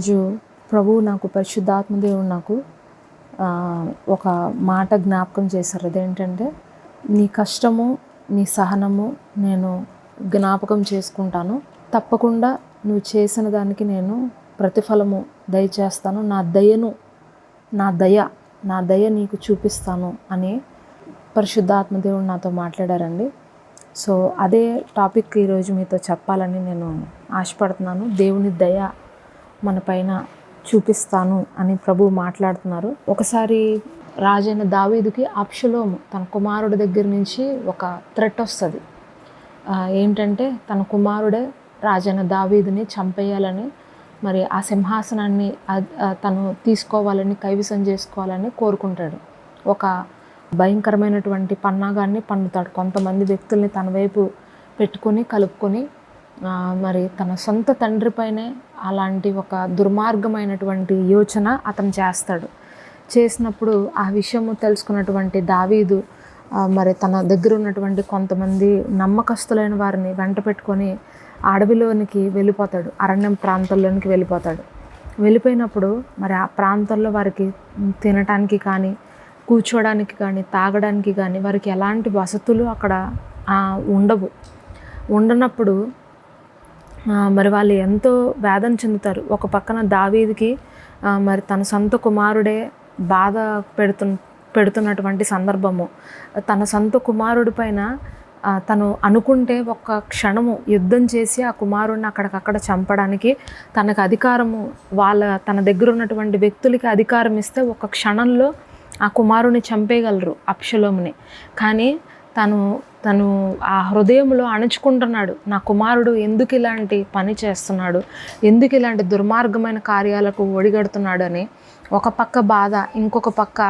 ఈరోజు ప్రభువు నాకు పరిశుద్ధాత్మ దేవుడు నాకు ఒక మాట జ్ఞాపకం చేశారు. అదేంటంటే, నీ కష్టము నీ సహనము నేను జ్ఞాపకం చేసుకుంటాను, తప్పకుండా నువ్వు చేసిన దానికి నేను ప్రతిఫలము దయచేస్తాను, నా దయ నీకు చూపిస్తాను అని పరిశుద్ధాత్మ దేవుడు నాతో మాట్లాడారండి. సో అదే టాపిక్ ఈరోజు మీతో చెప్పాలని నేను ఆశపడుతున్నాను. దేవుని దయ మన పైన చూపిస్తాను అని ప్రభువు మాట్లాడుతున్నారు. ఒకసారి రాజైన దావీదుకి అబ్షలోము తన కుమారుడి దగ్గర నుంచి ఒక థ్రెట్ వస్తుంది. ఏంటంటే, తన కుమారుడే రాజైన దావీదుని చంపేయాలని, మరి ఆ సింహాసనాన్ని తను తీసుకోవాలని, కైవసం చేసుకోవాలని కోరుకుంటాడు. ఒక భయంకరమైనటువంటి పన్నాగాన్ని పన్నుతాడు. కొంతమంది వ్యక్తుల్ని తన వైపు పెట్టుకొని కలుపుకొని మరి తన సొంత తండ్రి పైనే అలాంటి ఒక దుర్మార్గమైనటువంటి యోచన అతను చేస్తాడు. చేసినప్పుడు ఆ విషయము తెలుసుకున్నటువంటి దావీదు మరి తన దగ్గర ఉన్నటువంటి కొంతమంది నమ్మకస్తులైన వారిని వెంట పెట్టుకొని అడవిలోనికి వెళ్ళిపోతాడు, అరణ్యం ప్రాంతాల్లోనికి వెళ్ళిపోతాడు. వెళ్ళిపోయినప్పుడు మరి ఆ ప్రాంతాల్లో వారికి తినటానికి కానీ, కూర్చోడానికి కానీ, తాగడానికి కానీ వారికి ఎలాంటి వసతులు అక్కడ ఉండనప్పుడు మరి వాళ్ళు ఎంతో వేదన చెందుతారు. ఒక పక్కన దావీదుకి మరి తన సొంత కుమారుడే బాధ పెడుతున్నటువంటి సందర్భము, తన సొంత కుమారుడి పైన తను అనుకుంటే ఒక్క క్షణము యుద్ధం చేసి ఆ కుమారుడిని అక్కడికక్కడ చంపడానికి తనకు అధికారము, తన దగ్గర ఉన్నటువంటి వ్యక్తులకి అధికారం ఇస్తే ఒక క్షణంలో ఆ కుమారుని చంపేయగలరు, అబ్షలోముని. కానీ తను ఆ హృదయంలో అణుచుకుంటున్నాడు, నా కుమారుడు ఎందుకు ఇలాంటి పని చేస్తున్నాడు, ఎందుకు ఇలాంటి దుర్మార్గమైన కార్యాలకు ఒడిగడుతున్నాడు అని ఒక పక్క బాధ, ఇంకొక పక్క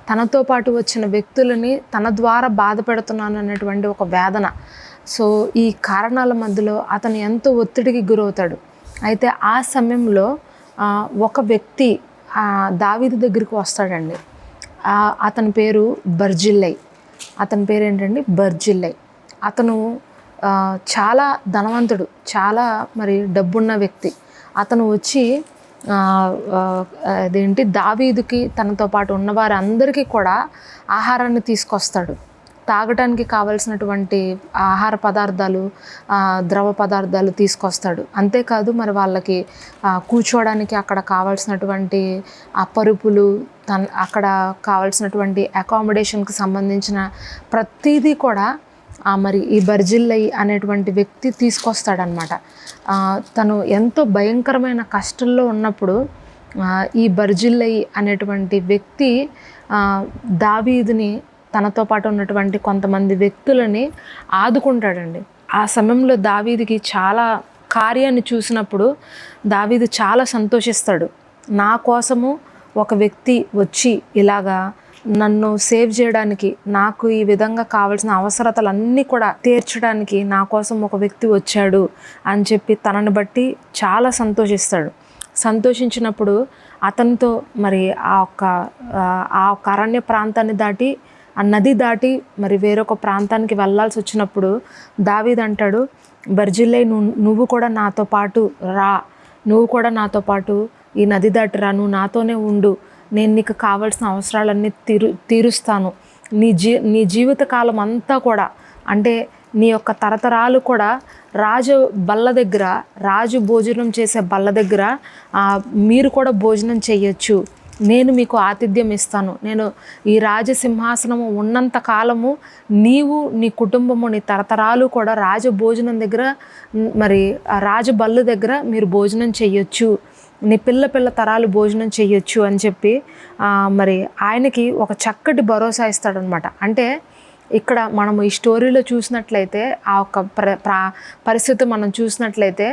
తనతో పాటు వచ్చిన వ్యక్తులని తన ద్వారా బాధ పెడుతున్నాను అనేటువంటి ఒక వేదన. సో ఈ కారణాల మధ్యలో అతను ఎంతో ఒత్తిడికి గురవుతాడు. అయితే ఆ సమయంలో ఒక వ్యక్తి దావీదు దగ్గరికి వస్తాడండి. అతని పేరు బర్జిల్లై. అతని పేరు ఏంటండి? బర్జిల్లై. అతను చాలా ధనవంతుడు, చాలా మరి డబ్బున్న వ్యక్తి. అతను వచ్చి దావీదుకి తనతో పాటు ఉన్నవారు అందరికీ కూడా ఆహారాన్ని తీసుకొస్తాడు. తాగటానికి కావలసినటువంటి ఆహార పదార్థాలు, ద్రవ పదార్థాలు తీసుకొస్తాడు. అంతేకాదు మరి వాళ్ళకి కూర్చోవడానికి అక్కడ కావాల్సినటువంటి ఆ పరుపులు, అక్కడ కావాల్సినటువంటి అకామిడేషన్కి సంబంధించిన ప్రతిదీ కూడా మరి ఈ బర్జిల్లై అనేటువంటి వ్యక్తి తీసుకొస్తాడనమాట. తను ఎంతో భయంకరమైన కష్టంలో ఉన్నప్పుడు ఈ బర్జిల్లై అనేటువంటి వ్యక్తి దావీదుని, తనతో పాటు ఉన్నటువంటి కొంతమంది వ్యక్తులని ఆదుకుంటాడండి. ఆ సమయంలో దావీదుకి చాలా కార్యాన్ని చూసినప్పుడు దావీదు చాలా సంతోషిస్తాడు. నా కోసము ఒక వ్యక్తి వచ్చి ఇలాగా నన్ను సేవ్ చేయడానికి, నాకు ఈ విధంగా కావాల్సిన అవసరతలన్నీ కూడా తీర్చడానికి నా కోసం ఒక వ్యక్తి వచ్చాడు అని చెప్పి తనని బట్టి చాలా సంతోషిస్తాడు. సంతోషించినప్పుడు అతనితో మరి ఆ ఒక్క అరణ్య ప్రాంతాన్ని దాటి, ఆ నది దాటి మరి వేరొక ప్రాంతానికి వెళ్ళాల్సి వచ్చినప్పుడు దావీదు అంటాడు, బర్జిల్లై నువ్వు కూడా నాతో పాటు రా, నువ్వు కూడా నాతో పాటు ఈ నది దాటి రా, నువ్వు నాతోనే ఉండు, నేను నీకు కావాల్సిన అవసరాలన్నీ తీరుస్తాను. నీ జీవిత కాలం అంతా కూడా, అంటే నీ యొక్క తరతరాలు కూడా రాజు బల్ల దగ్గర, రాజు భోజనం చేసే బల్ల దగ్గర మీరు కూడా భోజనం చేయొచ్చు, నేను మీకు ఆతిథ్యం ఇస్తాను. నేను ఈ రాజసింహాసనము ఉన్నంత కాలము నీవు, నీ కుటుంబము, నీ తరతరాలు కూడా రాజు భోజనం దగ్గర, మరి రాజు బల్ల దగ్గర మీరు భోజనం చెయ్యొచ్చు, నీ పిల్ల తరాలు భోజనం చెయ్యొచ్చు అని చెప్పి మరి ఆయనకి ఒక చక్కటి భరోసా ఇస్తాడనమాట. అంటే ఇక్కడ మనము ఈ స్టోరీలో చూసినట్లయితే, ఆ ఒక్క పరిస్థితి మనం చూసినట్లయితే,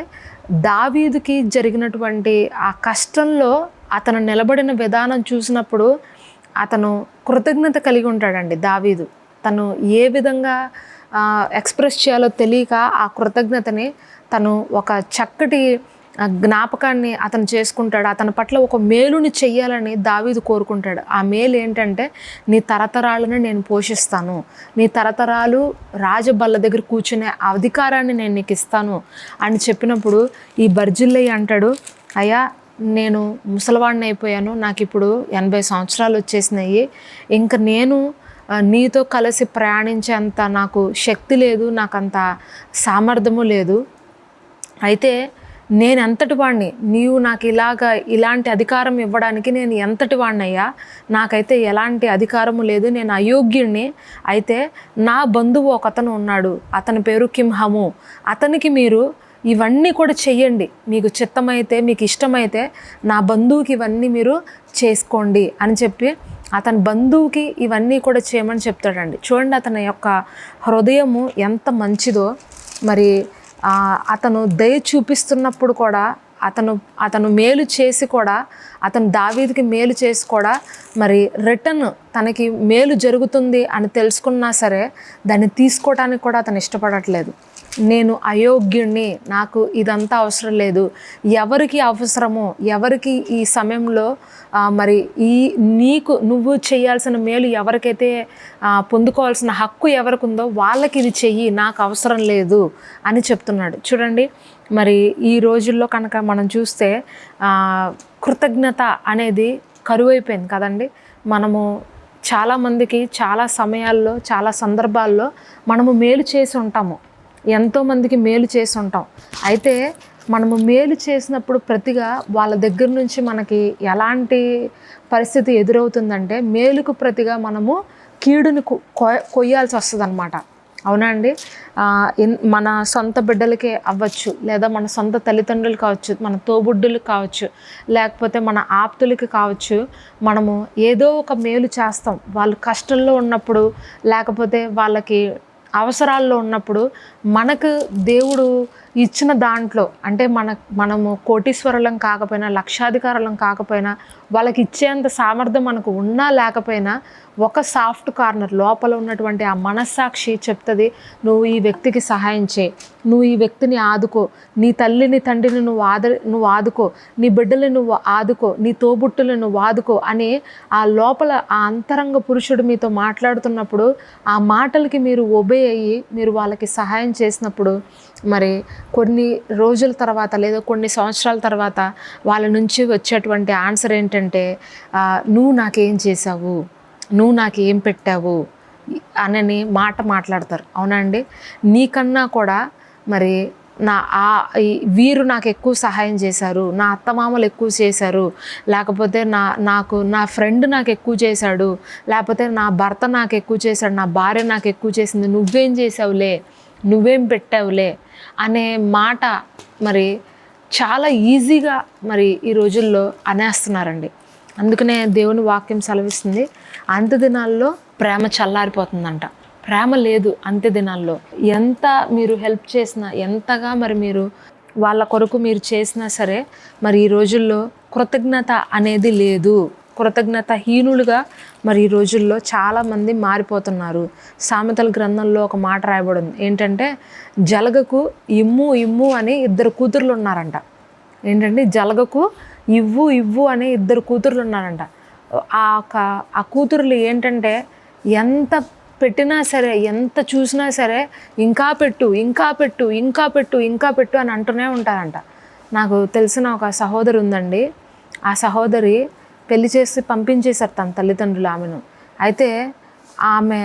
దావీదుకి జరిగినటువంటి ఆ కష్టంలో అతను నిలబడిన విధానం చూసినప్పుడు అతను కృతజ్ఞత కలిగి ఉంటాడండి. దావీదు తను ఏ విధంగా ఎక్స్ప్రెస్ చేయాలో తెలియక ఆ కృతజ్ఞతని తను ఒక చక్కటి జ్ఞాపకాన్ని అతను చేసుకుంటాడు. అతని పట్ల ఒక మేలుని చెయ్యాలని దావీదు కోరుకుంటాడు. ఆ మేలు ఏంటంటే, నీ తరతరాలను నేను పోషిస్తాను, నీ తరతరాలు రాజబల్ల దగ్గర కూర్చునే అధికారాన్ని నేను నీకు ఇస్తాను అని చెప్పినప్పుడు ఈ బర్జిల్లై అంటాడు, అయ్యా నేను ముసలివాడిని అయిపోయాను, నాకు ఇప్పుడు 80 సంవత్సరాలు వచ్చేసినాయి, ఇంక నేను నీతో కలిసి ప్రయాణించేంత నాకు శక్తి లేదు, నాకు అంత సామర్థ్యము లేదు. అయితే నేను ఎంతటి వాడిని, నీవు నాకు ఇలాంటి అధికారం ఇవ్వడానికి నేను ఎంతటి వాడినయ్యా, నాకైతే ఎలాంటి అధికారము లేదు, నేను అయోగ్యుణ్ణి. అయితే నా బంధువు ఒకతను ఉన్నాడు, అతని పేరు కింహము, అతనికి మీరు ఇవన్నీ కూడా చెయ్యండి, మీకు చిత్తమైతే మీకు ఇష్టమైతే నా బంధువుకి ఇవన్నీ మీరు చేసుకోండి అని చెప్పి అతని బంధువుకి ఇవన్నీ కూడా చేయమని చెప్తాడండి. చూడండి అతని యొక్క హృదయము ఎంత మంచిదో. మరి అతను దయ చూపిస్తున్నప్పుడు కూడా అతను మేలు చేసి కూడా, అతను దావీదుకి మేలు చేసి కూడా మరి రిటర్న్ తనకి మేలు జరుగుతుంది అని తెలుసుకున్నా సరే దాన్ని తీసుకోవడానికి కూడా అతను ఇష్టపడట్లేదు. నేను అయోగ్యుణ్ణి, నాకు ఇదంతా అవసరం లేదు, ఎవరికి అవసరమో, ఎవరికి ఈ సమయంలో మరి నువ్వు చేయాల్సిన మేలు ఎవరికైతే పొందుకోవాల్సిన హక్కు ఎవరికి ఉందో వాళ్ళకి ఇది చెయ్యి, నాకు అవసరం లేదు అని చెప్తున్నాడు. చూడండి మరి ఈ రోజుల్లో కనుక మనం చూస్తే కృతజ్ఞత అనేది కరువైపోయింది కదండి. మనము చాలామందికి చాలా సమయాల్లో చాలా సందర్భాల్లో మనము మేలు చేసి ఉంటాము, ఎంతోమందికి మేలు చేసి ఉంటాం. అయితే మనము మేలు చేసినప్పుడు ప్రతిగా వాళ్ళ దగ్గర నుంచి మనకి ఎలాంటి పరిస్థితి ఎదురవుతుందంటే, మేలుకు ప్రతిగా మనము కీడుని కొయ్యాల్సి వస్తుంది అనమాట. అవునా అండి? మన సొంత బిడ్డలకే అవ్వచ్చు, లేదా మన సొంత తల్లిదండ్రులు కావచ్చు, మన తోబుడ్డులకు కావచ్చు, లేకపోతే మన ఆప్తులకి కావచ్చు, మనము ఏదో ఒక మేలు చేస్తాం. వాళ్ళు కష్టంలో ఉన్నప్పుడు, లేకపోతే వాళ్ళకి అవసరాల్లో ఉన్నప్పుడు మనకు దేవుడు ఇచ్చిన దాంట్లో, అంటే మనము కోటీశ్వరులం కాకపోయినా, లక్షాధికారులం కాకపోయినా, వాళ్ళకి ఇచ్చేంత సామర్థ్యం మనకు ఉన్నా లేకపోయినా, ఒక సాఫ్ట్ కార్నర్ లోపల ఉన్నటువంటి ఆ మనస్సాక్షి చెప్తుంది, నువ్వు ఈ వ్యక్తికి సహాయం చేయి, నువ్వు ఈ వ్యక్తిని ఆదుకో, నీ తల్లిని తండ్రిని నువ్వు ఆదుకో, నీ బిడ్డలు నువ్వు ఆదుకో, నీ తోబుట్టులు నువ్వు ఆదుకో అని ఆ లోపల ఆ అంతరంగ పురుషుడు మీతో మాట్లాడుతున్నప్పుడు, ఆ మాటలకి మీరు ఒబే అయ్యి మీరు వాళ్ళకి సహాయం చేసినప్పుడు, మరి కొన్ని రోజుల తర్వాత లేదా కొన్ని సంవత్సరాల తర్వాత వాళ్ళ నుంచి వచ్చేటువంటి ఆన్సర్ ఏంటంటే, నువ్వు నాకేం చేసావు, నువ్వు నాకేం పెట్టావు అనని మాట్లాడతారు. అవునా అండి? నీకన్నా కూడా మరి వీరు నాకు ఎక్కువ సహాయం చేశారు, నా అత్తమామలు ఎక్కువ చేశారు, లేకపోతే నా ఫ్రెండ్ నాకు ఎక్కువ చేశాడు, లేకపోతే నా భర్త నాకు ఎక్కువ చేశాడు, నా భార్య నాకు ఎక్కువ చేసింది, నువ్వేం చేసావులే, నువ్వేం పెట్టావులే అనే మాట మరి చాలా ఈజీగా మరి ఈ రోజుల్లో అనేస్తున్నారండి. అందుకనే దేవుని వాక్యం సెలవిస్తుంది, అంత్య దినాల్లో ప్రేమ చల్లారిపోతుందంట. ప్రేమ లేదు అంత్య దినాల్లో. ఎంత మీరు హెల్ప్ చేసినా, ఎంతగా మరి మీరు వాళ్ళ కొరకు మీరు చేసినా సరే మరి ఈ రోజుల్లో కృతజ్ఞత అనేది లేదు. కృతజ్ఞత హీనులుగా మరి ఈ రోజుల్లో చాలామంది మారిపోతున్నారు. సామెతల గ్రంథంలో ఒక మాట రాయబడింది ఏంటంటే, జలగకు ఇమ్ము అని 2 కూతుర్లు ఉన్నారంట. ఏంటంటే జలగకు ఇవ్వు అనే 2 కూతుర్లు ఉన్నారంట. ఆ కూతుర్లు ఏంటంటే ఎంత పెట్టినా సరే, ఎంత చూసినా సరే ఇంకా పెట్టు అని అంటూనే ఉంటారంట. నాకు తెలిసిన ఒక సహోదరి ఉందండి. ఆ సహోదరి పెళ్లి చేసి పంపించేశారు తన తల్లిదండ్రులు ఆమెను. అయితే ఆమె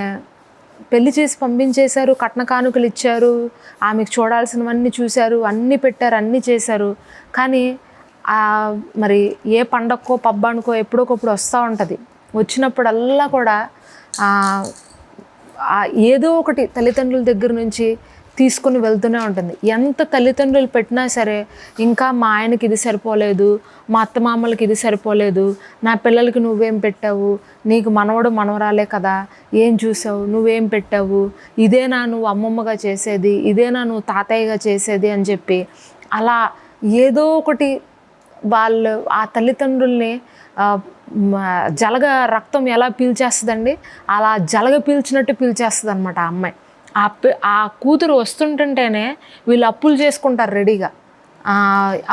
పెళ్లి చేసి పంపించేశారు, కట్న కానుకలు ఇచ్చారు, ఆమెకు చూడాల్సినవన్నీ చూశారు, అన్నీ పెట్టారు, అన్నీ చేశారు. కానీ మరి ఏ పండక్కో పబ్బానికో ఎప్పుడోకప్పుడు వస్తూ ఉంటుంది. వచ్చినప్పుడల్లా కూడా ఏదో ఒకటి తల్లిదండ్రుల దగ్గర నుంచి తీసుకుని వెళ్తూనే ఉంటుంది. ఎంత తల్లిదండ్రులు పెట్టినా సరే, ఇంకా మా ఆయనకి ఇది సరిపోలేదు, మా అత్తమామలకి ఇది సరిపోలేదు, నా పిల్లలకి నువ్వేం పెట్టావు, నీకు మనవడు మనవరాలే కదా, ఏం చూసావు, నువ్వేం పెట్టావు, ఇదేనా నువ్వు అమ్మమ్మగా చేసేది, ఇదేనా నువ్వు తాతయ్యగా చేసేది అని చెప్పి అలా ఏదో ఒకటి వాళ్ళు ఆ తల్లిదండ్రుల్ని జలగ రక్తం ఎలా పీల్చేస్తుందండి, అలా జలగ పీల్చినట్టు పీల్చేస్తుంది అనమాట ఆ అమ్మాయి. ఆ కూతురు వస్తుంటుంటేనే వీళ్ళు అప్పులు చేసుకుంటారు రెడీగా.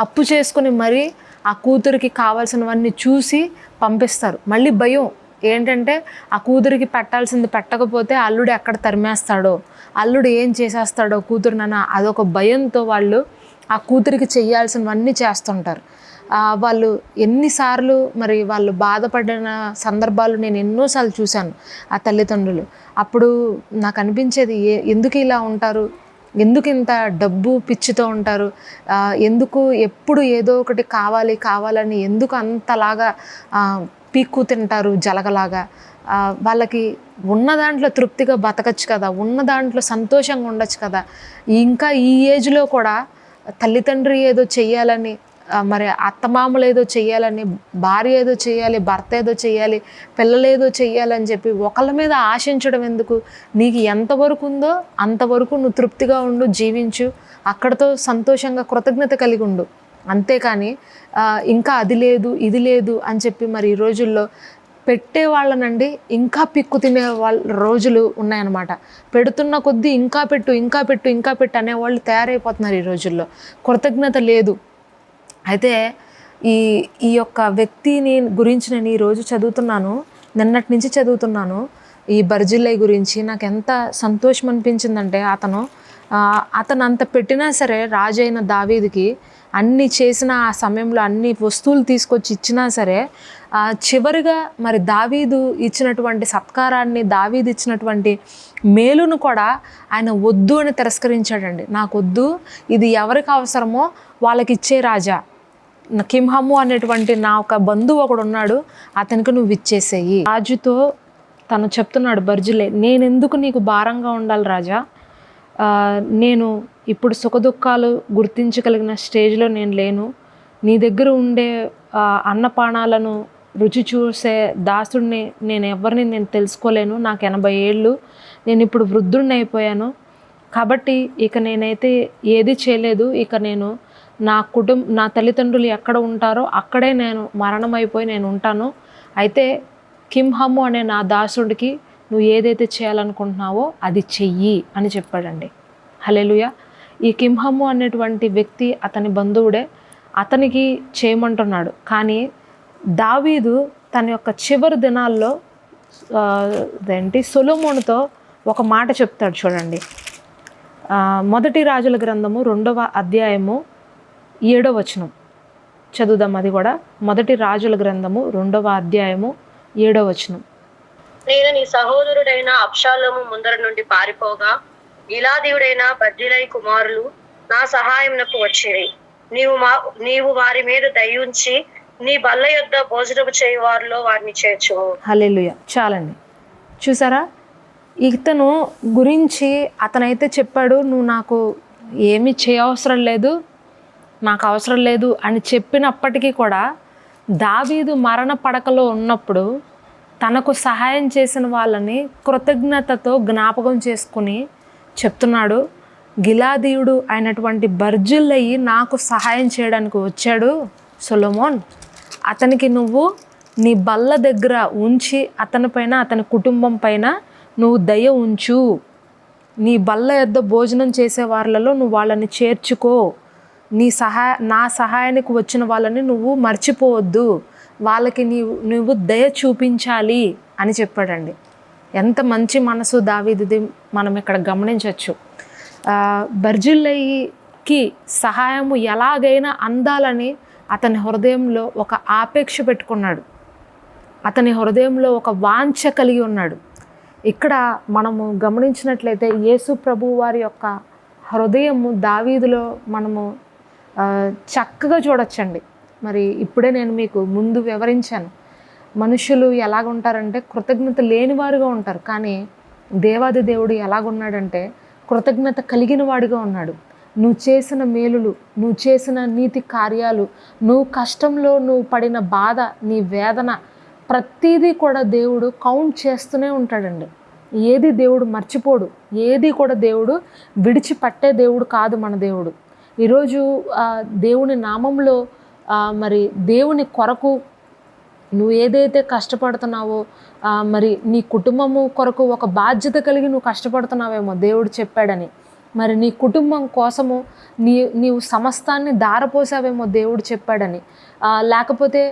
అప్పు చేసుకుని మరి ఆ కూతురికి కావాల్సినవన్నీ చూసి పంపిస్తారు. మళ్ళీ భయం ఏంటంటే, ఆ కూతురికి పెట్టాల్సింది పెట్టకపోతే అల్లుడు ఎక్కడ తరిమేస్తాడో, అల్లుడు ఏం చేసేస్తాడో కూతురునన్న అదొక భయంతో వాళ్ళు ఆ కూతురికి చేయాల్సినవన్నీ చేస్తుంటారు. వాళ్ళు ఎన్నిసార్లు మరి వాళ్ళు బాధపడిన సందర్భాలు నేను ఎన్నోసార్లు చూశాను ఆ తల్లిదండ్రులు. అప్పుడు నాకు అనిపించేది, ఎందుకు ఇలా ఉంటారు, ఎందుకు ఇంత డబ్బు పిచ్చితో ఉంటారు, ఎందుకు ఎప్పుడు ఏదో ఒకటి కావాలని ఎందుకు అంతలాగా పీక్కు తింటారు జలగలాగా. వాళ్ళకి ఉన్న దాంట్లో తృప్తిగా బతకచ్చు కదా, ఉన్న దాంట్లో సంతోషంగా ఉండొచ్చు కదా. ఇంకా ఈ ఏజ్లో కూడా తల్లిదండ్రి ఏదో చెయ్యాలని, మరి అత్తమామలు ఏదో చెయ్యాలని, భార్య ఏదో చేయాలి, భర్త ఏదో చేయాలి, పిల్లలు ఏదో చెయ్యాలని చెప్పి ఒకళ్ళ మీద ఆశించడం ఎందుకు? నీకు ఎంతవరకు ఉందో అంతవరకు నువ్వు తృప్తిగా ఉండు, జీవించు, అక్కడితో సంతోషంగా కృతజ్ఞత కలిగి ఉండు. అంతేకాని ఇంకా అది లేదు ఇది లేదు అని చెప్పి మరి ఈ రోజుల్లో పెట్టేవాళ్ళనండి ఇంకా పిక్కు తినే వాళ్ళ రోజులు ఉన్నాయన్నమాట. పెడుతున్న కొద్దీ ఇంకా పెట్టు అనేవాళ్ళు తయారైపోతున్నారు ఈ రోజుల్లో. కృతజ్ఞత లేదు. అయితే ఈ యొక్క వ్యక్తిని గురించి నేను ఈరోజు చదువుతున్నాను, నిన్నటి నుంచి చదువుతున్నాను. ఈ బర్జిల్లై గురించి నాకు ఎంత సంతోషం అనిపించిందంటే, అతను అంత పెట్టినా సరే రాజు అయిన దావీదుకి అన్ని చేసిన ఆ సమయంలో అన్ని వస్తువులు తీసుకొచ్చి ఇచ్చినా సరే చివరిగా మరి దావీదు ఇచ్చినటువంటి సత్కారాన్ని, దావీదు ఇచ్చినటువంటి మేలును కూడా ఆయన వద్దు అని తిరస్కరించాడండి. నాకు వద్దు, ఇది ఎవరికి అవసరమో వాళ్ళకి ఇచ్చే రాజా, కింహము అనేటువంటి నా ఒక బంధువు ఒకడు ఉన్నాడు, అతనికి నువ్వు ఇచ్చేసేయి. రాజుతో తను చెప్తున్నాడు బర్జిల్లై, నేనెందుకు నీకు భారంగా ఉండాలి రాజా, నేను ఇప్పుడు సుఖదుఖాలు గుర్తించగలిగిన స్టేజ్లో నేను లేను, నీ దగ్గర ఉండే అన్నపానాలను రుచి చూసే దాసుడిని నేను తెలుసుకోలేను, నాకు 80 ఏళ్ళు, నేను ఇప్పుడు వృద్ధుడిని అయిపోయాను, కాబట్టి ఇక నేనైతే ఏది చేయలేదు, ఇక నేను నా తల్లిదండ్రులు ఎక్కడ ఉంటారో అక్కడే నేను మరణమైపోయి నేను ఉంటాను, అయితే కింహము అనే నా దాసుడికి నువ్వు ఏదైతే చేయాలనుకుంటున్నావో అది చెయ్యి అని చెప్పాడండి. హల్లెలూయా. ఈ కింహము అనేటువంటి వ్యక్తి అతని బంధువుడే, అతనికి చేయమంటున్నాడు. కానీ దావీదు తన యొక్క చివరి దినాల్లో సొలొమోనుతో ఒక మాట చెప్తాడు చూడండి. మొదటి రాజుల గ్రంథము 2వ అధ్యాయము 7వ వచనం చదువుదాం. అది కూడా మొదటి రాజుల గ్రంథము 2వ అధ్యాయము 7వ వచనం. నేను నీ సహోదరుడైన అబ్షాలోము ముందర నుండి పారిపోగా గిలాదీయుడైన బర్జిల్లై కుమారులు నా సహాయమునకు వచ్చిరి. నీవు వారి మీద దయించి నీ బల్ల యొద్ద భోజనము చేయు వారిలో వారిని చేర్చుము. హల్లెలూయా. చాలండి. చూసారా, ఇతను గురించి అతనైతే చెప్పాడు, నువ్వు నాకు ఏమీ చేయవసరం లేదు, నాకు అవసరం లేదు అని చెప్పినప్పటికీ కూడా దావీదు మరణ పడకలో ఉన్నప్పుడు తనకు సహాయం చేసిన వాళ్ళని కృతజ్ఞతతో జ్ఞాపకం చేసుకుని చెప్తున్నాడు, గిలాదీయుడు అయినటువంటి బర్జిల్లై నాకు సహాయం చేయడానికి వచ్చాడు సొలొమోన్, అతనికి నువ్వు నీ బల్ల దగ్గర ఉంచి అతనిపైన అతని కుటుంబం పైన నువ్వు దయ ఉంచు, నీ బల్ల యొద్ద భోజనం చేసే వాళ్ళలో నువ్వు వాళ్ళని చేర్చుకో, నా సహాయానికి వచ్చిన వాళ్ళని నువ్వు మర్చిపోవద్దు, వాళ్ళకి నువ్వు దయ చూపించాలి అని చెప్పాడండి. ఎంత మంచి మనసు దావీదుది మనం ఇక్కడ గమనించవచ్చు. బర్జిల్లైకి సహాయము ఎలాగైనా అందాలని అతని హృదయంలో ఒక ఆపేక్ష పెట్టుకున్నాడు, అతని హృదయంలో ఒక వాంఛ కలిగి ఉన్నాడు. ఇక్కడ మనము గమనించినట్లయితే యేసు ప్రభు వారి యొక్క హృదయము దావీదులో మనము చక్కగా చూడొచ్చండి. మరి ఇప్పుడే నేను మీకు ముందు వివరించాను, మనుషులు ఎలాగుంటారంటే కృతజ్ఞత లేనివారుగా ఉంటారు, కానీ దేవాది దేవుడు ఎలాగున్నాడంటే కృతజ్ఞత కలిగిన వాడిగా ఉన్నాడు. నువ్వు చేసిన మేలులు, నువ్వు చేసిన నీతి కార్యాలు, నువ్వు కష్టంలో నువ్వు పడిన బాధ, నీ వేదన, ప్రతిదీ కూడా దేవుడు కౌంట్ చేస్తూనే ఉంటాడండి. ఏది దేవుడు మర్చిపోడు, ఏది కూడా దేవుడు విడిచిపట్టే దేవుడు కాదు మన దేవుడు. ఈరోజు దేవుని నామంలో మరి దేవుని కొరకు నువ్వు ఏదైతే కష్టపడుతున్నావో, మరి నీ కుటుంబము కొరకు ఒక బాధ్యత కలిగి నువ్వు కష్టపడుతున్నావేమో దేవుడు చెప్పాడని, మరి నీ కుటుంబం కోసము నీవు సమస్తాన్ని దారపోసావేమో దేవుడు చెప్పాడని, లేకపోతే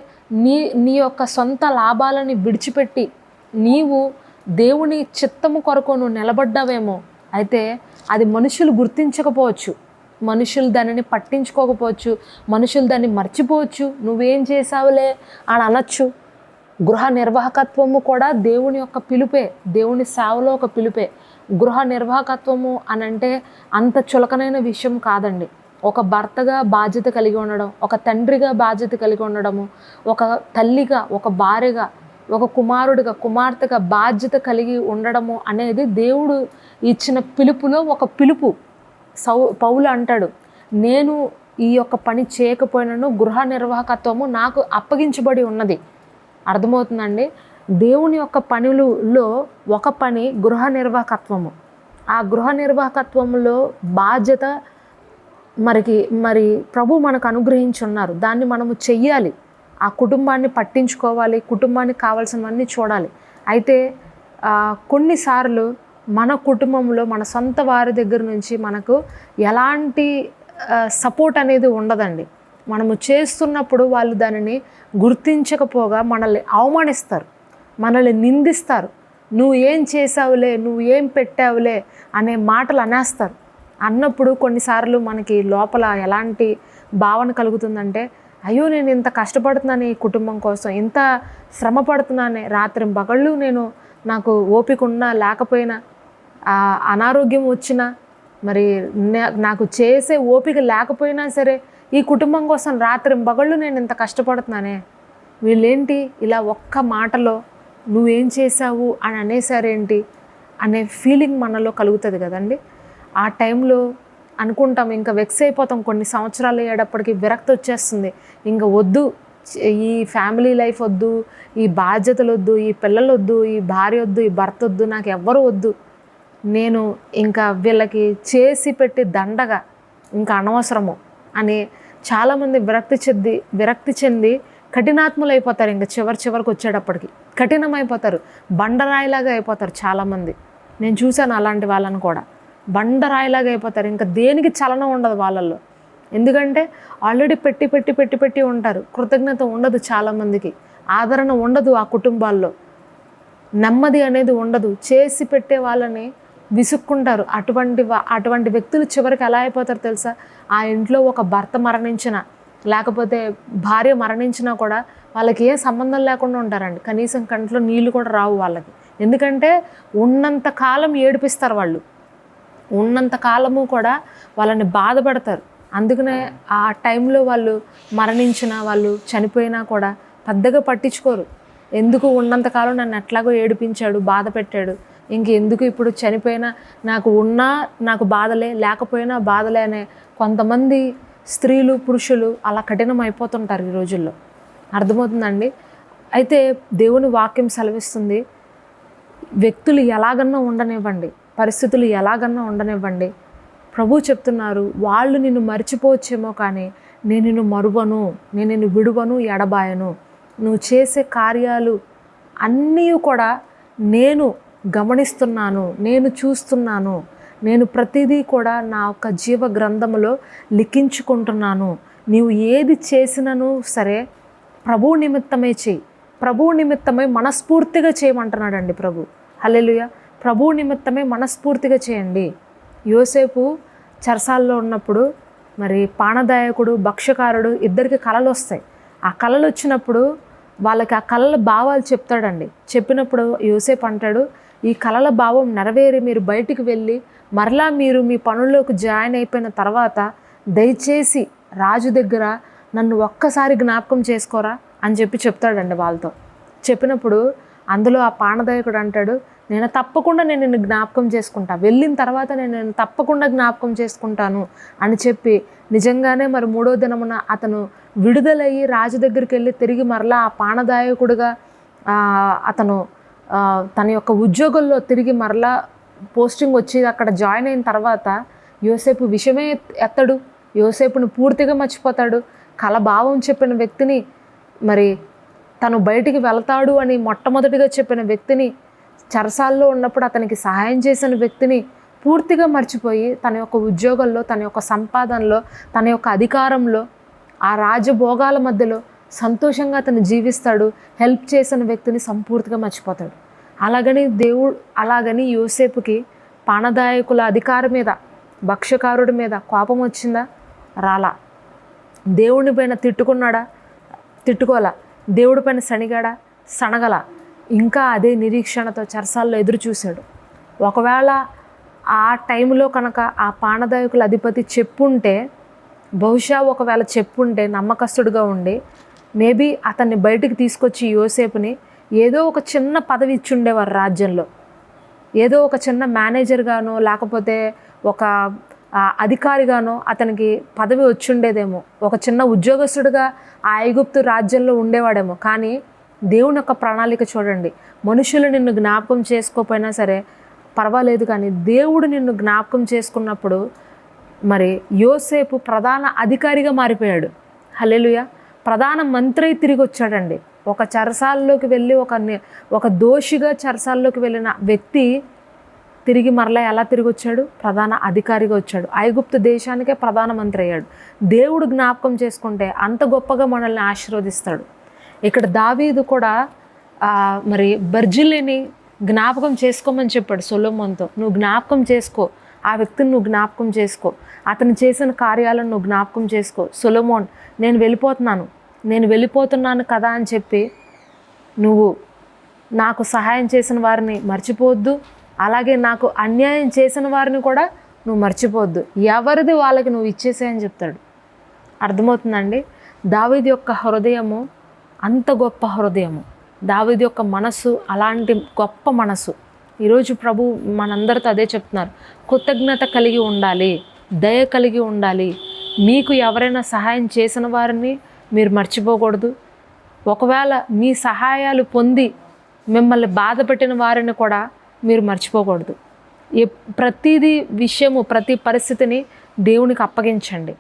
నీ యొక్క సొంత లాభాలని విడిచిపెట్టి నీవు దేవుని చిత్తము కొరకు నువ్వు నిలబడ్డావేమో, అయితే అది మనుషులు గుర్తించకపోవచ్చు, మనుషులు దానిని పట్టించుకోకపోవచ్చు, మనుషులు దాన్ని మర్చిపోవచ్చు, నువ్వేం చేసావులే అని అనొచ్చు. గృహ నిర్వాహకత్వము కూడా దేవుని యొక్క పిలుపే, దేవుని సేవలో ఒక పిలుపే. గృహ నిర్వాహకత్వము అని అంటే అంత చులకనైన విషయం కాదండి. ఒక భర్తగా బాధ్యత కలిగి ఉండడం, ఒక తండ్రిగా బాధ్యత కలిగి ఉండడము, ఒక తల్లిగా, ఒక భార్యగా, ఒక కుమారుడిగా, కుమార్తెగా బాధ్యత కలిగి ఉండడము అనేది దేవుడు ఇచ్చిన పిలుపులో ఒక పిలుపు. పౌలు అంటాడు, నేను ఈ యొక్క పని చేయకపోయినను గృహ నిర్వాహకత్వము నాకు అప్పగించబడి ఉన్నది. అర్థమవుతుందండి? దేవుని యొక్క పనులలో ఒక పని గృహ నిర్వాహకత్వము. ఆ గృహ నిర్వాహకత్వంలో బాధ్యత మరి ప్రభు మనకు అనుగ్రహించున్నారు. దాన్ని మనము చెయ్యాలి. ఆ కుటుంబాన్ని పట్టించుకోవాలి, కుటుంబానికి కావాల్సినవన్నీ చూడాలి. అయితే కొన్నిసార్లు మన కుటుంబంలో మన సొంత వారి దగ్గర నుంచి మనకు ఎలాంటి సపోర్ట్ అనేది ఉండదండి. మనము చేస్తున్నప్పుడు వాళ్ళు దానిని గుర్తించకపోగా మనల్ని అవమానిస్తారు, మనల్ని నిందిస్తారు. నువ్వు ఏం చేసావులే, నువ్వు ఏం పెట్టావులే అనే మాటలు అనేస్తారు. అన్నప్పుడు కొన్నిసార్లు మనకి లోపల ఎలాంటి భావన కలుగుతుందంటే, అయ్యో నేను ఇంత కష్టపడుతున్నాను ఈ కుటుంబం కోసం, ఇంత శ్రమ పడుతున్నానే, రాత్రి పగళ్ళు నాకు ఓపిక ఉన్నా లేకపోయినా, అనారోగ్యం వచ్చినా, మరి నాకు చేసే ఓపిక లేకపోయినా సరే ఈ కుటుంబం కోసం రాత్రి పగళ్ళు నేను ఇంత కష్టపడుతున్నానే, వీళ్ళేంటి ఇలా ఒక్క మాటలో నువ్వేం చేసావు అని అనేసారేంటి అనే ఫీలింగ్ మనలో కలుగుతుంది కదండి. ఆ టైంలో అనుకుంటాం, ఇంకా వెక్స్ అయిపోతాం. కొన్ని సంవత్సరాలు అయ్యేటప్పటికి విరక్తి వచ్చేస్తుంది. ఇంకా వద్దు, ఈ ఫ్యామిలీ లైఫ్ వద్దు, ఈ బాధ్యతలు వద్దు, ఈ పిల్లలు వద్దు, ఈ భార్య వద్దు, ఈ భర్త వద్దు, నాకు ఎవ్వరు వద్దు, నేను ఇంకా వీళ్ళకి చేసి పెట్టి దండగా ఇంకా అనవసరము అని చాలామంది విరక్తి చెంది కఠినాత్ములు అయిపోతారు. ఇంకా చివరికి వచ్చేటప్పటికి కఠినమైపోతారు, బండరాయిలాగా అయిపోతారు చాలామంది. నేను చూశాను అలాంటి వాళ్ళని కూడా. బండరాయిలాగా అయిపోతారు, ఇంకా దేనికి చలనం ఉండదు వాళ్ళల్లో. ఎందుకంటే ఆల్రెడీ పెట్టి ఉంటారు. కృతజ్ఞత ఉండదు చాలామందికి, ఆదరణ ఉండదు ఆ కుటుంబాల్లో, నెమ్మది అనేది ఉండదు. చేసి పెట్టే వాళ్ళని విసుక్కుంటారు. అటువంటి వ్యక్తులు చివరికి ఎలా అయిపోతారు తెలుసా? ఆ ఇంట్లో ఒక భర్త మరణించిన, లేకపోతే భార్య మరణించినా కూడా వాళ్ళకి ఏ సంబంధం లేకుండా ఉంటారండి. కనీసం కంట్లో నీళ్ళు కూడా రావు వాళ్ళకి. ఎందుకంటే ఉన్నంత కాలం ఏడిపిస్తారు వాళ్ళు, ఉన్నంత కాలము కూడా వాళ్ళని బాధపడతారు. అందుకనే ఆ టైంలో వాళ్ళు మరణించినా, వాళ్ళు చనిపోయినా కూడా పెద్దగా పట్టించుకోరు. ఎందుకు ఉన్నంతకాలం నన్ను ఎట్లాగో ఏడిపించాడు, బాధ పెట్టాడు, ఇంకెందుకు ఇప్పుడు చనిపోయినా నాకు బాధలే, లేకపోయినా బాధలే అనే కొంతమంది స్త్రీలు, పురుషులు అలా కఠినం అయిపోతుంటారు ఈ రోజుల్లో. అర్థమవుతుందండి? అయితే దేవుని వాక్యం సెలవిస్తుంది, వ్యక్తులు ఎలాగన్నా ఉండనివ్వండి, పరిస్థితులు ఎలాగన్నా ఉండనివ్వండి, ప్రభు చెప్తున్నారు, వాళ్ళు నిన్ను మర్చిపోవచ్చేమో కానీ నేను నిన్ను మరువను, నేను నిన్ను విడువను, ఎడబాయను. నువ్వు చేసే కార్యాలు అన్నీ కూడా నేను గమనిస్తున్నాను, నేను చూస్తున్నాను, నేను ప్రతిదీ కూడా నా యొక్క జీవ గ్రంథములో లిఖించుకుంటున్నాను. నీవు ఏది చేసినను సరే ప్రభువు నిమిత్తమే చేయి, ప్రభువు నిమిత్తమే మనస్ఫూర్తిగా చేయమంటున్నాడండి ప్రభు. హల్లెలూయా. ప్రభువు నిమిత్తమే మనస్ఫూర్తిగా చేయండి. యోసేపు చెరసాల్లో ఉన్నప్పుడు మరి పానదాయకుడు, భక్ష్యకారుడు ఇద్దరికి కలలు వస్తాయి. ఆ కలలు వచ్చినప్పుడు వాళ్ళకి ఆ కళల భావాలు చెప్తాడండి. చెప్పినప్పుడు యోసేపు అంటాడు, ఈ కళల భావం నెరవేరి మీరు బయటికి వెళ్ళి మరలా మీరు మీ పనుల్లోకి జాయిన్ అయిపోయిన తర్వాత దయచేసి రాజు దగ్గర నన్ను ఒక్కసారి జ్ఞాపకం చేసుకోరా అని చెప్తాడండి వాళ్ళతో. చెప్పినప్పుడు అందులో ఆ పానదాయకుడు అంటాడు, నేను తప్పకుండా నిన్ను జ్ఞాపకం చేసుకుంటా, వెళ్ళిన తర్వాత నేను తప్పకుండా జ్ఞాపకం చేసుకుంటాను అని చెప్పి నిజంగానే మరి 3వ దినమున అతను విడుదలయ్యి రాజు దగ్గరికి వెళ్ళి తిరిగి మరలా ఆ పానదాయకుడుగా అతను తన యొక్క ఉద్యోగంలో తిరిగి మరలా పోస్టింగ్ వచ్చి అక్కడ జాయిన్ అయిన తర్వాత యోసేపు విషయమే ఎత్తడు, యోసేపుని పూర్తిగా మర్చిపోతాడు. కలభావం చెప్పిన వ్యక్తిని, మరి తను బయటికి వెళ్తాడు అని మొట్టమొదటిగా చెప్పిన వ్యక్తిని, చెరసాల్లో ఉన్నప్పుడు అతనికి సహాయం చేసిన వ్యక్తిని పూర్తిగా మర్చిపోయి తన యొక్క ఉద్యోగంలో, తన యొక్క సంపాదనలో, తన యొక్క అధికారంలో, ఆ రాజభోగాల మధ్యలో సంతోషంగా అతను జీవిస్తాడు. హెల్ప్ చేసిన వ్యక్తిని సంపూర్తిగా మర్చిపోతాడు. అలాగని యోసేపుకి పానదాయకుల అధికారం మీద, భక్ష్యకారుడి మీద కోపం వచ్చిందా? రాలా. దేవుని పైన తిట్టుకోలా. దేవుడి పైన సణగల. ఇంకా అదే నిరీక్షణతో చెరసాల్లో ఎదురు చూశాడు. ఒకవేళ ఆ టైంలో కనుక ఆ పానదాయకుల అధిపతి చెప్పుంటే, బహుశా ఒకవేళ చెప్పుంటే నమ్మకస్తుడిగా ఉండి మేబీ అతన్ని బయటికి తీసుకొచ్చి యోసేపుని ఏదో ఒక చిన్న పదవి ఇచ్చుండేవారు రాజ్యంలో. ఏదో ఒక చిన్న మేనేజర్గానో లేకపోతే ఒక అధికారిగానో అతనికి పదవి వచ్చుండేదేమో. ఒక చిన్న ఉద్యోగస్తుడిగా ఆ ఐగుప్తు రాజ్యంలో ఉండేవాడేమో. కానీ దేవుని యొక్క ప్రణాళిక చూడండి. మనుషులు నిన్ను జ్ఞాపకం చేసుకోకపోయినా సరే పర్వాలేదు, కానీ దేవుడు నిన్ను జ్ఞాపకం చేసుకున్నప్పుడు మరి యోసేపు ప్రధాన అధికారిగా మారిపోయాడు. హల్లెలూయా. ప్రధాన మంత్రి తిరిగి వచ్చాడండి. ఒక చెరసాల్లోకి వెళ్ళి ఒక దోషిగా చెరసాల్లోకి వెళ్ళిన వ్యక్తి తిరిగి మరలా ఎలా తిరిగి వచ్చాడు? ప్రధాన అధికారిగా వచ్చాడు. ఐగుప్తు దేశానికే ప్రధానమంత్రి అయ్యాడు. దేవుడు జ్ఞాపకం చేసుకుంటే అంత గొప్పగా మనల్ని ఆశీర్వదిస్తాడు. ఇక్కడ దావీదు కూడా మరి బర్జిల్లీని జ్ఞాపకం చేసుకోమని చెప్పాడు సొలొమోనుతో. నువ్వు జ్ఞాపకం చేసుకో, ఆ వ్యక్తిని నువ్వు జ్ఞాపకం చేసుకో, అతను చేసిన కార్యాలను నువ్వు జ్ఞాపకం చేసుకో. సొలొమోన్, నేను వెళ్ళిపోతున్నాను కదా అని చెప్పి నువ్వు నాకు సహాయం చేసిన వారిని మర్చిపోవద్దు, అలాగే నాకు అన్యాయం చేసిన వారిని కూడా నువ్వు మర్చిపోవద్దు. ఎవరిది వాళ్ళకి నువ్వు ఇచ్చేసేయని చెప్తాడు. అర్థమవుతుందండి? దావీదు యొక్క హృదయము అంత గొప్ప హృదయము. దావీదు యొక్క మనసు అలాంటి గొప్ప మనసు. ఈరోజు ప్రభు మనందరితో అదే చెప్తున్నారు. కృతజ్ఞత కలిగి ఉండాలి, దయ కలిగి ఉండాలి. మీకు ఎవరైనా సహాయం చేసిన వారిని మీరు మర్చిపోకూడదు. ఒకవేళ మీ సహాయాలు పొంది మిమ్మల్ని బాధ పెట్టిన వారిని కూడా మీరు మర్చిపోకూడదు. ప్రతిదీ విషయము, ప్రతి పరిస్థితిని దేవునికి అప్పగించండి.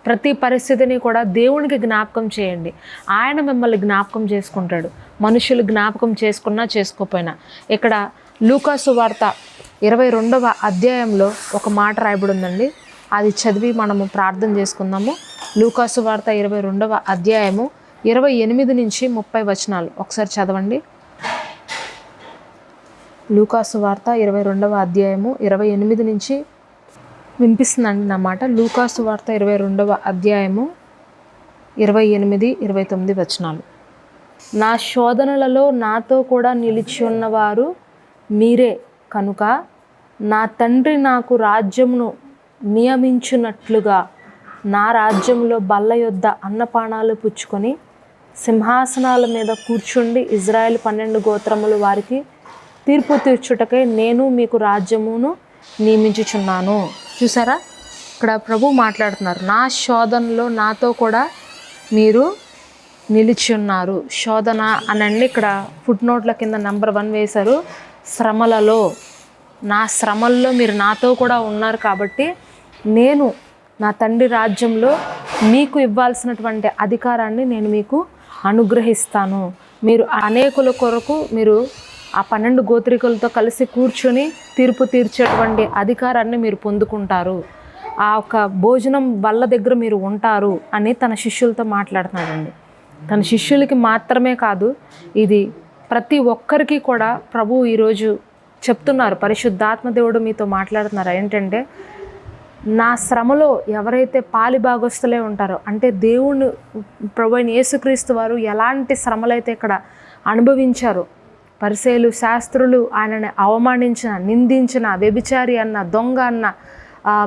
ప్రతి పరిస్థితిని కూడా దేవునికి జ్ఞాపకం చేయండి. ఆయన మిమ్మల్ని జ్ఞాపకం చేసుకుంటాడు, మనుషులు జ్ఞాపకం చేసుకున్నా చేసుకోపోయినా. ఇక్కడ లూకాసు వార్త 22వ అధ్యాయంలో ఒక మాట రాయబడి ఉందండి. అది చదివి మనము ప్రార్థన చేసుకుందాము. లూకాసు వార్త 22వ అధ్యాయము 28 నుంచి 30 వచనాలు ఒకసారి చదవండి. లూకాసు వార్త 22వ అధ్యాయము 28 నుంచి వినిపిస్తుందండి నా మాట. లూకాసు వార్త 22వ అధ్యాయము 28, 29 వచనాలు. నా శోధనలలో నాతో కూడా నిలిచి ఉన్నవారు మీరే కనుక నా తండ్రి నాకు రాజ్యమును నియమించున్నట్లుగా నా రాజ్యంలో బల్ల యొద్ద అన్నపానాలు పుచ్చుకొని సింహాసనాల మీద కూర్చుండి ఇజ్రాయెల్ 12 గోత్రములు వారికి తీర్పు తీర్చుటకై నేను మీకు రాజ్యమును నియమించుచున్నాను. చూసారా, ఇక్కడ ప్రభు మాట్లాడుతున్నారు. నా శోధనలో నాతో కూడా మీరు నిలిచి ఉన్నారు. శోధన అనండి, ఇక్కడ ఫుట్ నోట్ల కింద నెంబర్ 1 వేశారు. శ్రమలలో, నా శ్రమల్లో మీరు నాతో కూడా ఉన్నారు కాబట్టి నేను నా తండ్రి రాజ్యంలో మీకు ఇవ్వాల్సినటువంటి అధికారాన్ని నేను మీకు అనుగ్రహిస్తాను. మీరు అనేకుల కొరకు మీరు ఆ 12 గోత్రికులతో కలిసి కూర్చొని తీర్పు తీర్చేటువంటి అధికారాన్ని మీరు పొందుకుంటారు. ఆ ఒక భోజనం బల్ల దగ్గర మీరు ఉంటారు అని తన శిష్యులతో మాట్లాడుతున్నాడండి. తన శిష్యులకి మాత్రమే కాదు, ఇది ప్రతి ఒక్కరికి కూడా ప్రభు ఈరోజు చెప్తున్నారు. పరిశుద్ధాత్మ దేవుడు మీతో మాట్లాడుతున్నారు. ఏంటంటే, నా శ్రమలో ఎవరైతే పాలి భాగస్తులే ఉంటారో, అంటే దేవుని ప్రభు అయిన యేసుక్రీస్తు వారు ఎలాంటి శ్రమలైతే ఇక్కడ అనుభవించారో, పరిసయ్యులు శాస్త్రులు ఆయనని అవమానించిన, నిందించిన, వ్యభిచారి అన్న, దొంగ అన్న,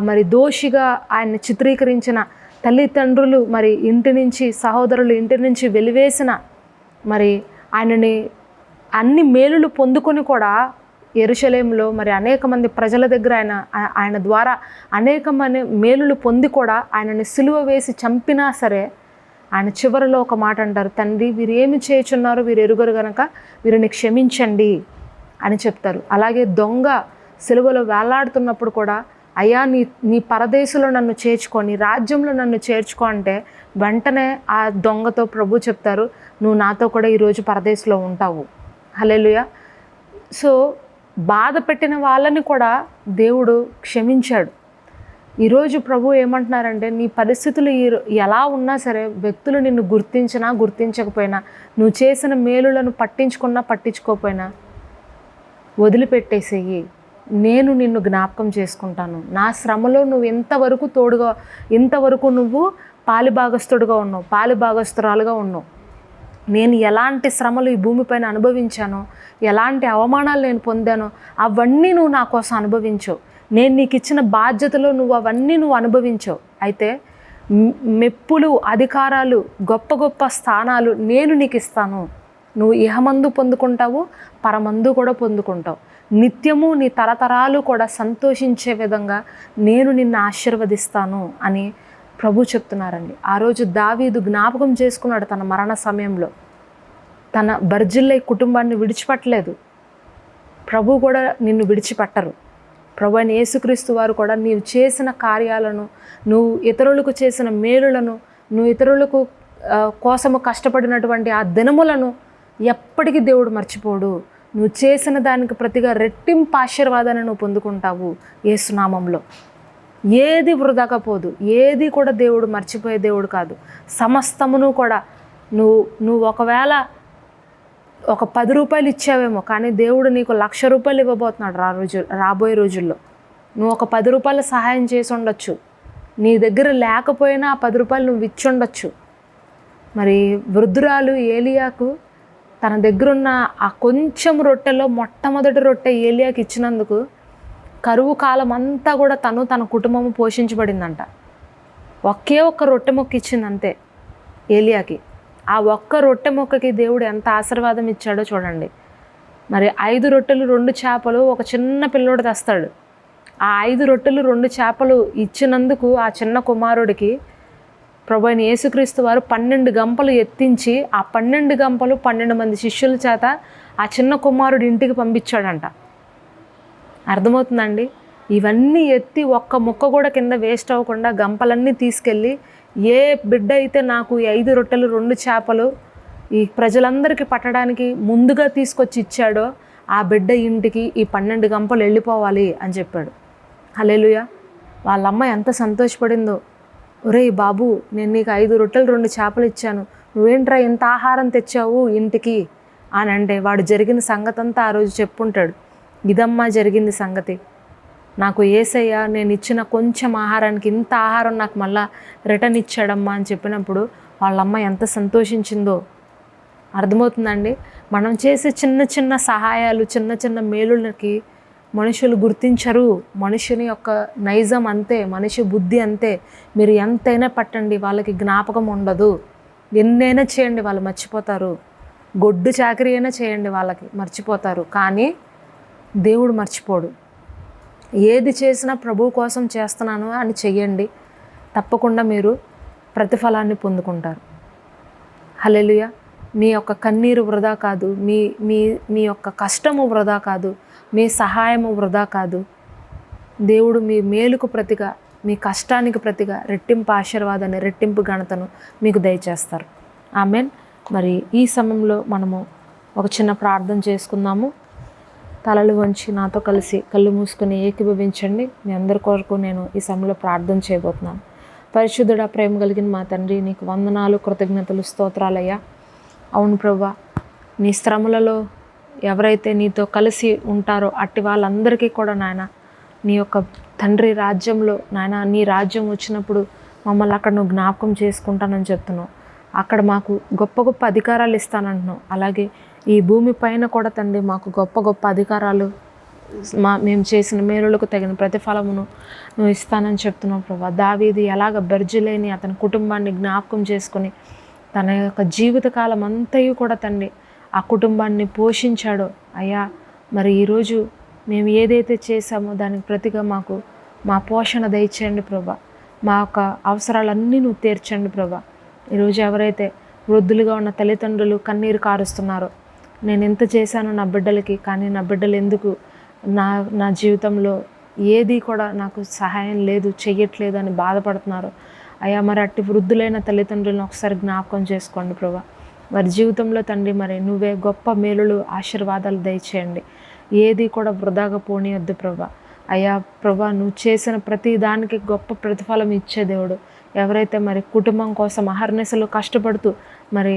మరి దోషిగా ఆయన్ని చిత్రీకరించిన తల్లిదండ్రులు, మరి ఇంటి నుంచి సహోదరులు ఇంటి నుంచి వెలివేసిన, మరి ఆయనని అన్ని మేలులు పొందుకొని కూడా యెరూషలేములో మరి అనేక మంది ప్రజల దగ్గర ఆయన ద్వారా అనేక మంది మేలులు పొంది కూడా ఆయనని సిలువ వేసి చంపినా సరే ఆయన చివరిలో ఒక మాట అంటారు, తండ్రి వీరు ఏమి చేయుచున్నారు, వీరు ఎరుగరు గనక వీరిని క్షమించండి అని చెప్తారు. అలాగే దొంగ సిలువలో వేలాడుతున్నప్పుడు కూడా, అయ్యా నీ పరదేశంలో నన్ను చేర్చుకో, నీ రాజ్యంలో నన్ను చేర్చుకో అంటే వెంటనే ఆ దొంగతో ప్రభు చెప్తారు, నువ్వు నాతో కూడా ఈరోజు పరదేశంలో ఉంటావు. హల్లెలూయా. సో బాధ పెట్టిన వాళ్ళని కూడా దేవుడు క్షమించాడు. ఈరోజు ప్రభు ఏమంటున్నారంటే, నీ పరిస్థితులు ఎలా ఉన్నా సరే, వ్యక్తులు నిన్ను గుర్తించినా గుర్తించకపోయినా, నువ్వు చేసిన మేలులను పట్టించుకున్నా పట్టించుకోకపోయినా వదిలిపెట్టేసేయి. నేను నిన్ను జ్ఞాపకం చేసుకుంటాను. నా శ్రమలో నువ్వు ఇంతవరకు నువ్వు పాలిభాగస్తుడుగా ఉన్నావు, పాలిభాగస్తురాలుగా ఉన్నావు. నేను ఎలాంటి శ్రమలు ఈ భూమిపైన అనుభవించానో, ఎలాంటి అవమానాలు నేను పొందానో అవన్నీ నువ్వు నా కోసం అనుభవించావు. నేను నీకు ఇచ్చిన బాధ్యతలో అవన్నీ నువ్వు అనుభవించావు. అయితే మెప్పులు, అధికారాలు, గొప్ప గొప్ప స్థానాలు నేను నీకు ఇస్తాను. నువ్వు ఇహమందు పొందుకుంటావు, పరమందు కూడా పొందుకుంటావు. నిత్యము నీ తరతరాలు కూడా సంతోషించే విధంగా నేను నిన్ను ఆశీర్వదిస్తాను అని ప్రభు చెప్తున్నారండి. ఆ రోజు దావీదు జ్ఞాపకం చేసుకున్నాడు తన మరణ సమయంలో. తన బర్జిల్లై కుటుంబాన్ని విడిచిపెట్టలేదు. ప్రభు కూడా నిన్ను విడిచిపెట్టరు. ప్రభు అయిన యేసుక్రీస్తు వారు కూడా నీవు చేసిన కార్యాలను, నువ్వు ఇతరులకు చేసిన మేలులను, నువ్వు ఇతరులకు కోసము కష్టపడినటువంటి ఆ దినములను ఎప్పటికీ దేవుడు మర్చిపోడు. నువ్వు చేసిన దానికి ప్రతిగా రెట్టింపు ఆశీర్వాదాన్ని నువ్వు పొందుకుంటావు యేసునామంలో. ఏది వృధాగా పోదు, ఏది కూడా దేవుడు మర్చిపోయే దేవుడు కాదు. సమస్తమును కూడా నువ్వు ఒకవేళ ఒక 10 రూపాయలు ఇచ్చావేమో, కానీ దేవుడు నీకు 1,00,000 రూపాయలు ఇవ్వబోతున్నాడు రాబోయే రోజుల్లో. నువ్వు ఒక 10 రూపాయలు సహాయం చేసి ఉండొచ్చు, నీ దగ్గర లేకపోయినా ఆ 10 రూపాయలు నువ్వు ఇచ్చి ఉండొచ్చు. మరి వృద్ధురాలు ఏలియాకు తన దగ్గరున్న ఆ కొంచెం రొట్టెలో మొట్టమొదటి రొట్టె ఏలియాకి ఇచ్చినందుకు కరువు కాలం అంతా కూడా తన కుటుంబము పోషించబడిందంట. ఒకే ఒక్క రొట్టె మొక్క ఇచ్చింది అంతే ఏలియాకి. ఆ ఒక్క రొట్టె మొక్కకి దేవుడు ఎంత ఆశీర్వాదం ఇచ్చాడో చూడండి. మరి 5 రొట్టెలు 2 చేపలు ఒక చిన్న పిల్లోడు తెస్తాడు. ఆ 5 రొట్టెలు 2 చేపలు ఇచ్చినందుకు ఆ చిన్న కుమారుడికి ప్రభు అయిన యేసుక్రీస్తు వారు 12 గంపలు ఎత్తించి ఆ 12 గంపలు 12 మంది శిష్యుల చేత ఆ చిన్న కుమారుడు ఇంటికి పంపించాడంట. అర్థమవుతుందండి? ఇవన్నీ ఎత్తి ఒక్క ముక్క కూడా కింద వేస్ట్ అవ్వకుండా గంపలన్నీ తీసుకెళ్ళి, ఏ బిడ్డ అయితే నాకు ఈ 5 రొట్టెలు 2 చేపలు ఈ ప్రజలందరికీ పట్టడానికి ముందుగా తీసుకొచ్చి ఇచ్చాడో ఆ బిడ్డ ఇంటికి ఈ 12 గంపలు వెళ్ళిపోవాలి అని చెప్పాడు. హల్లెలూయా. వాళ్ళమ్మ ఎంత సంతోషపడిందో. ఒరేయ్ బాబు, నేను నీకు 5 రొట్టెలు 2 చేపలు ఇచ్చాను, నువ్వేంట్రా ఇంత ఆహారం తెచ్చావు ఇంటికి అని అంటే వాడు జరిగిన సంగతి అంతా ఆ రోజు చెప్పుంటాడు. ఇదమ్మా జరిగింది సంగతి. నాకు యేసయ్య నేను ఇచ్చిన కొంచెం ఆహారానికి ఇంత ఆహారం నాకు మళ్ళా రిటర్న్ ఇచ్చాడమ్మా అని చెప్పినప్పుడు వాళ్ళమ్మ ఎంత సంతోషించిందో అర్థమవుతుందండి. మనం చేసే చిన్న చిన్న సహాయాలు, చిన్న చిన్న మేలులకి మనుషులు గుర్తించరు. మనుషుని యొక్క నైజం అంతే, మనిషి బుద్ధి అంతే. మీరు ఎంతైనా పట్టండి, వాళ్ళకి జ్ఞాపకం ఉండదు. ఎన్నైనా చేయండి, వాళ్ళు మర్చిపోతారు. గొడ్డు చాకరీ అయినా చేయండి, వాళ్ళకి మర్చిపోతారు. కానీ దేవుడు మర్చిపోడు. ఏది చేసినా ప్రభు కోసం చేస్తున్నాను అని చెయ్యండి, తప్పకుండా మీరు ప్రతిఫలాన్ని పొందుకుంటారు. హల్లెలూయా. మీ యొక్క కన్నీరు వృధా కాదు, మీ యొక్క కష్టము వృధా కాదు, మీ సహాయము వృధా కాదు. దేవుడు మీ మేలుకు ప్రతిగా, మీ కష్టానికి ప్రతిగా రెట్టింపు ఆశీర్వాదాన్ని, రెట్టింపు ఘనతను మీకు దయచేస్తారు. ఆమేన్. మరి ఈ సమయంలో మనము ఒక చిన్న ప్రార్థన చేసుకుందాము. తలలు వంచి నాతో కలిసి కళ్ళు మూసుకొని ఏకీభవించండి. మీ అందరి కొరకు నేను ఈ సమయంలో ప్రార్థన చేయబోతున్నాను. పరిశుద్ధుడా, ప్రేమ కలిగిన మా తండ్రి, నీకు వందనాలు, కృతజ్ఞతలు, స్తోత్రాలయ్యా. అవును ప్రభువా, నీ శ్రమలలో ఎవరైతే నీతో కలిసి ఉంటారో అట్టి వాళ్ళందరికీ కూడా నాయన నీ యొక్క తండ్రి రాజ్యంలో నాయన, నీ రాజ్యం వచ్చినప్పుడు మమ్మల్ని అక్కడ నువ్వు జ్ఞాపకం చేసుకుంటానని చెప్తున్నావు. అక్కడ మాకు గొప్ప గొప్ప అధికారాలు ఇస్తానంటున్నావు. అలాగే ఈ భూమి పైన కూడా తండ్రి మాకు గొప్ప గొప్ప అధికారాలు, మేము చేసిన మేలులకు తగిన ప్రతిఫలమును నువ్వు ఇస్తానని చెప్తున్నావు ప్రభా. దావీదు ఎలాగ బెర్జిలేని అతని కుటుంబాన్ని జ్ఞాపకం చేసుకొని తన యొక్క జీవితకాలం అంతయు కూడా తండ్రి ఆ కుటుంబాన్ని పోషించాడో అయ్యా, మరి ఈరోజు మేము ఏదైతే చేశామో దానికి ప్రతిగా మాకు మా పోషణ దయచేయండి ప్రభా. మా యొక్క అవసరాలన్నీ నువ్వు తీర్చండి ప్రభా. ఈరోజు ఎవరైతే వృద్ధులుగా ఉన్న తల్లిదండ్రులు కన్నీరు కారుస్తున్నారో, నేను ఎంత చేశానో నా బిడ్డలకి, కానీ నా బిడ్డలు ఎందుకు నా జీవితంలో ఏది కూడా నాకు సహాయం లేదు, చెయ్యట్లేదు అని బాధపడుతున్నారు అయ్యా, మరి అట్టి వృద్ధులైన తల్లిదండ్రులను ఒకసారి జ్ఞాపకం చేసుకోండి ప్రభా. వారి జీవితంలో తండ్రి మరి నువ్వే గొప్ప మేలులు, ఆశీర్వాదాలు దయచేయండి. ఏది కూడా వృధాగా పోనీయొద్దు ప్రభా. అయ్యా ప్రభా, నువ్వు చేసిన ప్రతి దానికి గొప్ప ప్రతిఫలం ఇచ్చే దేవుడు. ఎవరైతే మరి కుటుంబం కోసం అహర్నిశలు కష్టపడుతూ మరి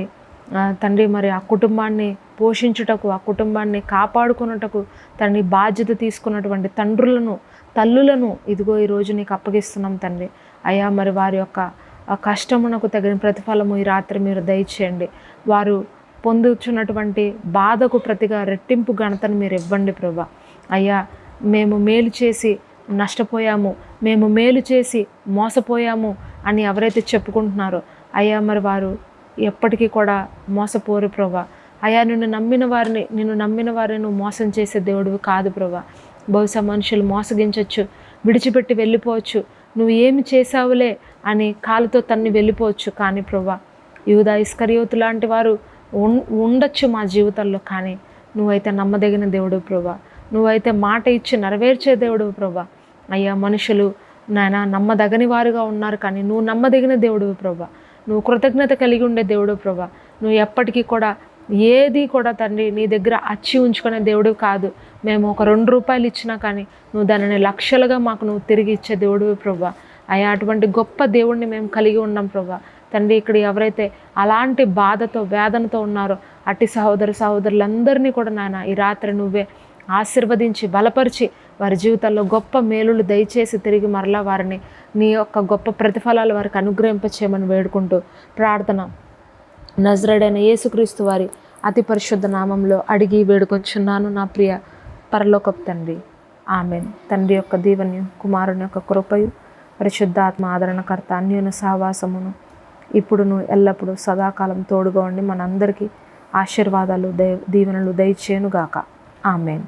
తండ్రి మరి ఆ కుటుంబాన్ని పోషించుటకు, ఆ కుటుంబాన్ని కాపాడుకున్నటకు తండ్రి బాధ్యత తీసుకున్నటువంటి తండ్రులను, తల్లులను ఇదిగో ఈరోజు నీకు అప్పగిస్తున్నాం తండ్రి. అయ్యా మరి వారి యొక్క ఆ కష్టమునకు తగిన ప్రతిఫలము ఈ రాత్రి మీరు దయచేయండి. వారు పొందుచున్నటువంటి బాధకు ప్రతిగా రెట్టింపు ఘనతను మీరు ఇవ్వండి ప్రభా. అయ్యా మేము మేలు చేసి నష్టపోయాము, మేము మేలు చేసి మోసపోయాము అని ఎవరైతే చెప్పుకుంటున్నారో అయ్యా మరి వారు ఎప్పటికీ కూడా మోసపోరు ప్రభా. అయ్యా నిన్ను నమ్మిన వారిని నువ్వు మోసం చేసే దేవుడివి కాదు ప్రభా. బహుశా మనుషులు మోసగించవచ్చు, విడిచిపెట్టి వెళ్ళిపోవచ్చు, నువ్వు ఏమి చేసావులే అని కాలుతో తన్ని వెళ్ళిపోవచ్చు. కానీ ప్రభా యూదా ఇస్కరియోతు లాంటి వారు ఉండొచ్చు మా జీవితాల్లో, కానీ నువ్వైతే నమ్మదగిన దేవుడు ప్రభా. నువ్వైతే మాట ఇచ్చి నెరవేర్చే దేవుడు ప్రభా. అయ్యా మనుషులు నాయన నమ్మదగని వారుగా ఉన్నారు, కానీ నువ్వు నమ్మదగిన దేవుడు ప్రభా. నువ్వు కృతజ్ఞత కలిగి ఉండే దేవుడు ప్రభా. నువ్వు ఎప్పటికీ కూడా ఏది కూడా తండ్రి నీ దగ్గర అచ్చి ఉంచుకునే దేవుడు కాదు. మేము ఒక 2 రూపాయలు ఇచ్చినా కానీ నువ్వు దానిని లక్షలుగా మాకు నువ్వు తిరిగి ఇచ్చే దేవుడు ప్రభా. అయ్యా అటువంటి గొప్ప దేవుడిని మేము కలిగి ఉన్నాం ప్రభా. తండ్రి ఇక్కడ ఎవరైతే అలాంటి బాధతో వేదనతో ఉన్నారో అట్టి సహోదరులందరినీ కూడా నాయన ఈ రాత్రి నువ్వే ఆశీర్వదించి బలపరిచి వారి జీవితాల్లో గొప్ప మేలులు దయచేసి తిరిగి మరలా వారిని నీ యొక్క గొప్ప ప్రతిఫలాలు వారికి అనుగ్రహింపచేయమని వేడుకుంటూ ప్రార్థన నజరేయుడైన యేసుక్రీస్తు వారి అతి పరిశుద్ధ నామంలో అడిగి వేడుకొంచున్నాను నా ప్రియ పరలోకపు తండ్రి, ఆమెన్. తండ్రి యొక్క దీవెనయు, కుమారుని యొక్క కృపయు, పరిశుద్ధాత్మ ఆదరణకర్త అన్యోన్య సహవాసమును ఇప్పుడును ఎల్లప్పుడూ సదాకాలం తోడుగా ఉండి మనందరికీ ఆశీర్వాదాలు దీవెనలు దయచేయునుగాక. ఆమెన్.